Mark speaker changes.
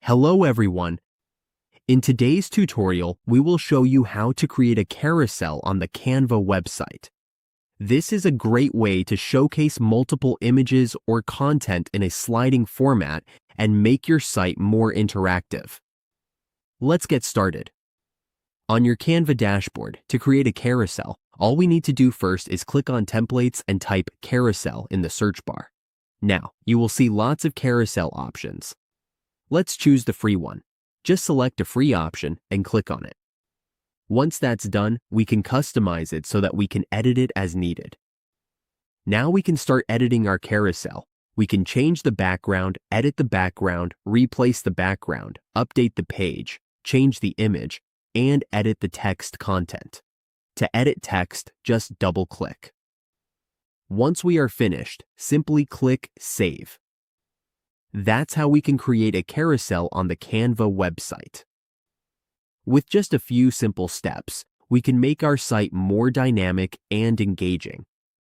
Speaker 1: Hello everyone. In today's tutorial, we will show you how to create a carousel on the Canva website. This is a great way to showcase multiple images or content in a sliding format and make your site more interactive. Let's get started. On your Canva dashboard, to create a carousel, all we need to do first is click on Templates and type Carousel in the search bar. Now, you will see lots of carousel options. Let's choose the free one. Just select a free option and click on it. Once that's done, we can customize it so that we can edit it as needed. Now we can start editing our carousel. We can change the background, edit the background, replace the background, update the page, change the image, and edit the text content. To edit text, just double-click. Once we are finished, simply click Save. That's how we can create a carousel on the Canva website. With just a few simple steps, we can make our site more dynamic and engaging.